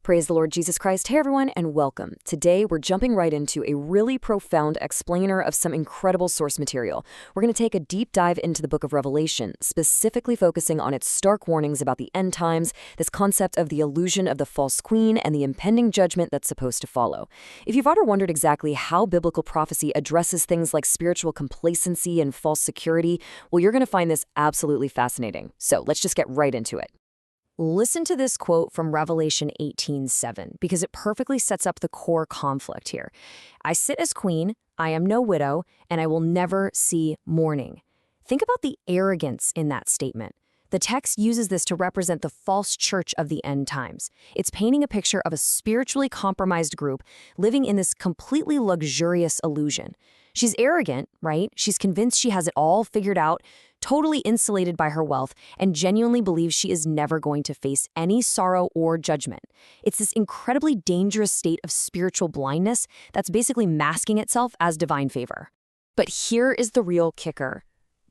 Praise the Lord Jesus Christ. Hey everyone, and welcome. Today we're jumping right into a really profound explainer of some incredible source material. We're going to take a deep dive into the book of Revelation, specifically focusing on its stark warnings about the end times, this concept of the illusion of the false queen, and the impending judgment that's supposed to follow. If you've ever wondered exactly how biblical prophecy addresses things like spiritual complacency and false security, well, you're going to find this absolutely fascinating. So let's just get right into it. Listen to this quote from Revelation 18:7, because it perfectly sets up the core conflict here. I sit as queen, I am no widow, and I will never see mourning. Think about the arrogance in that statement. The text uses this to represent the false church of the end times. It's painting a picture of a spiritually compromised group living in this completely luxurious illusion. She's arrogant, right? She's convinced she has it all figured out, totally insulated by her wealth, and genuinely believes she is never going to face any sorrow or judgment. It's this incredibly dangerous state of spiritual blindness that's basically masking itself as divine favor. But here is the real kicker.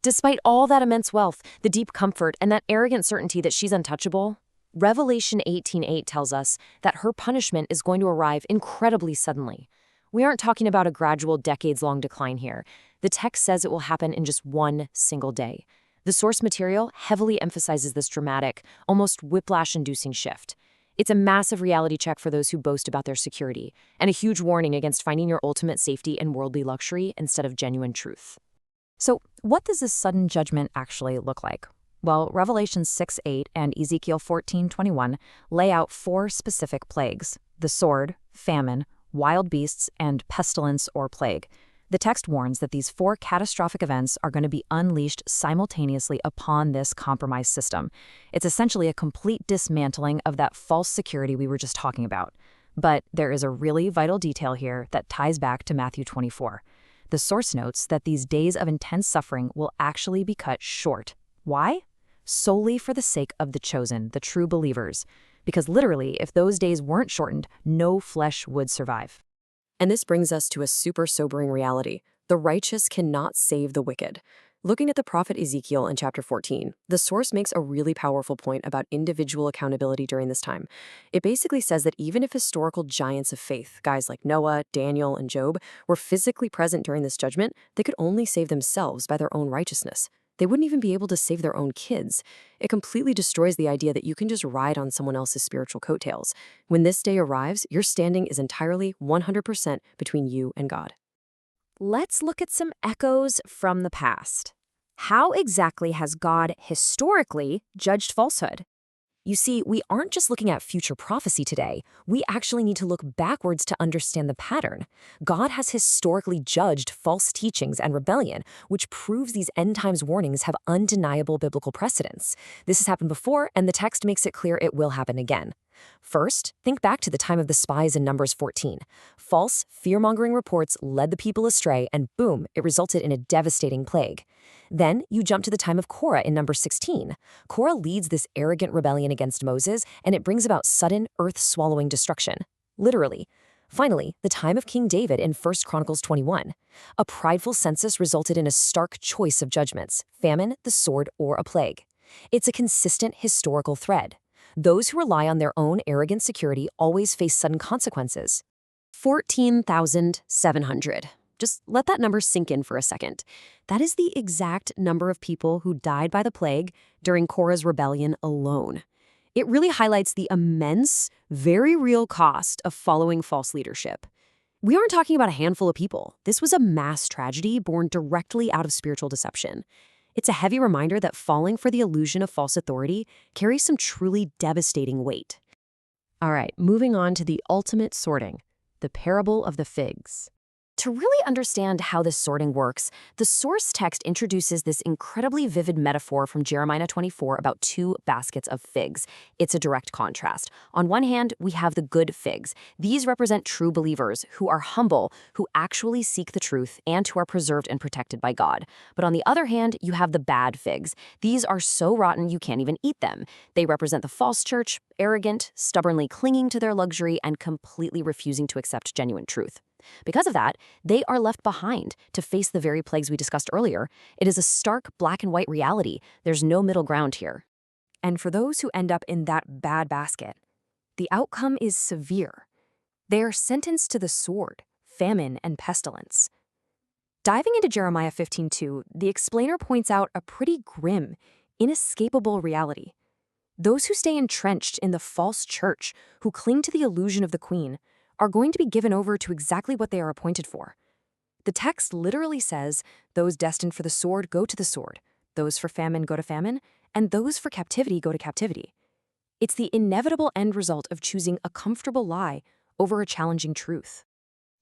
Despite all that immense wealth, the deep comfort, and that arrogant certainty that she's untouchable, Revelation 18:8 tells us that her punishment is going to arrive incredibly suddenly. We aren't talking about a gradual decades-long decline here. The text says it will happen in just one single day. The source material heavily emphasizes this dramatic, almost whiplash-inducing shift. It's a massive reality check for those who boast about their security, and a huge warning against finding your ultimate safety in worldly luxury instead of genuine truth. So, what does this sudden judgment actually look like? Well, Revelation 6:8 and Ezekiel 14:21 lay out four specific plagues: the sword, famine, wild beasts, and pestilence or plague. The text warns that these four catastrophic events are going to be unleashed simultaneously upon this compromised system. It's essentially a complete dismantling of that false security we were just talking about. But there is a really vital detail here that ties back to Matthew 24. The source notes that these days of intense suffering will actually be cut short. Why? Solely for the sake of the chosen, the true believers. Because literally, if those days weren't shortened, no flesh would survive. And this brings us to a super sobering reality. The righteous cannot save the wicked. Looking at the prophet Ezekiel in chapter 14, the source makes a really powerful point about individual accountability during this time. It basically says that even if historical giants of faith, guys like Noah, Daniel, and Job, were physically present during this judgment, they could only save themselves by their own righteousness. They wouldn't even be able to save their own kids. It completely destroys the idea that you can just ride on someone else's spiritual coattails. When this day arrives, your standing is entirely 100% between you and God. Let's look at some echoes from the past. How exactly has God historically judged falsehood? You see, we aren't just looking at future prophecy today. We actually need to look backwards to understand the pattern. God has historically judged false teachings and rebellion, which proves these end times warnings have undeniable biblical precedence. This has happened before, and the text makes it clear it will happen again. First, think back to the time of the spies in Numbers 14. False, fear-mongering reports led the people astray, and boom, it resulted in a devastating plague. Then you jump to the time of Korah in Numbers 16. Korah leads this arrogant rebellion against Moses, and it brings about sudden, earth-swallowing destruction. Literally. Finally, the time of King David in 1 Chronicles 21. A prideful census resulted in a stark choice of judgments: famine, the sword, or a plague. It's a consistent historical thread. Those who rely on their own arrogant security always face sudden consequences. 14,700. Just let that number sink in for a second. That is the exact number of people who died by the plague during Korah's rebellion alone. It really highlights the immense, very real cost of following false leadership. We aren't talking about a handful of people. This was a mass tragedy born directly out of spiritual deception. It's a heavy reminder that falling for the illusion of false authority carries some truly devastating weight. All right, moving on to the ultimate sorting, the parable of the figs. To really understand how this sorting works, the source text introduces this incredibly vivid metaphor from Jeremiah 24 about two baskets of figs. It's a direct contrast. On one hand, we have the good figs. These represent true believers who are humble, who actually seek the truth, and who are preserved and protected by God. But on the other hand, you have the bad figs. These are so rotten you can't even eat them. They represent the false church, arrogant, stubbornly clinging to their luxury, and completely refusing to accept genuine truth. Because of that, they are left behind to face the very plagues we discussed earlier. It is a stark black and white reality. There's no middle ground here. And for those who end up in that bad basket, The outcome is severe. They are sentenced to the sword, famine, and pestilence. Diving into Jeremiah 15:2, the explainer points out a pretty grim, inescapable reality. Those who stay entrenched in the false church, who cling to the illusion of the queen, are going to be given over to exactly what they are appointed for. The text literally says, those destined for the sword go to the sword, those for famine go to famine, and those for captivity go to captivity. It's the inevitable end result of choosing a comfortable lie over a challenging truth.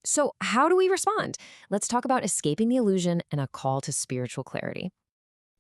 So, how do we respond? Let's talk about escaping the illusion and a call to spiritual clarity.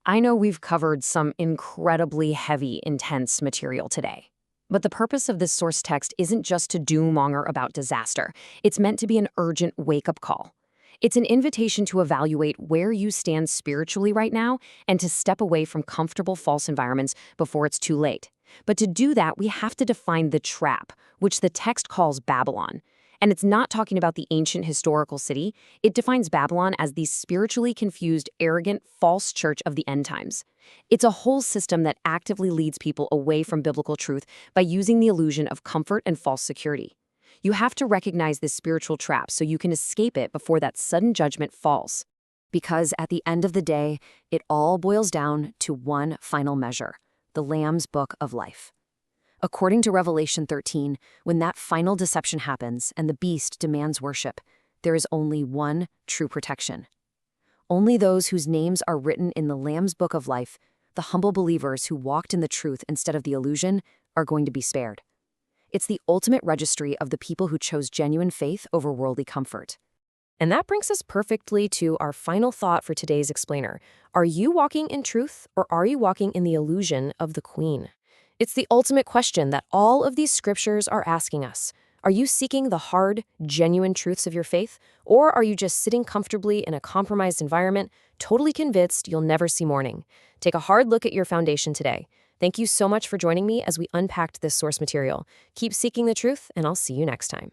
I know we've covered some incredibly heavy, intense material today. But the purpose of this source text isn't just to doom-monger about disaster. It's meant to be an urgent wake-up call. It's an invitation to evaluate where you stand spiritually right now and to step away from comfortable false environments before it's too late. But to do that, we have to define the trap, which the text calls Babylon. And it's not talking about the ancient historical city. It defines Babylon as the spiritually confused, arrogant, false church of the end times. It's a whole system that actively leads people away from biblical truth by using the illusion of comfort and false security. You have to recognize this spiritual trap so you can escape it before that sudden judgment falls. Because at the end of the day, it all boils down to one final measure: the Lamb's Book of Life. According to Revelation 13, when that final deception happens and the beast demands worship, there is only one true protection. Only those whose names are written in the Lamb's Book of Life, the humble believers who walked in the truth instead of the illusion, are going to be spared. It's the ultimate registry of the people who chose genuine faith over worldly comfort. And that brings us perfectly to our final thought for today's explainer. Are you walking in truth, or are you walking in the illusion of the queen? It's the ultimate question that all of these scriptures are asking us. Are you seeking the hard, genuine truths of your faith, or are you just sitting comfortably in a compromised environment, totally convinced you'll never see morning? Take a hard look at your foundation today. Thank you so much for joining me as we unpacked this source material. Keep seeking the truth, and I'll see you next time.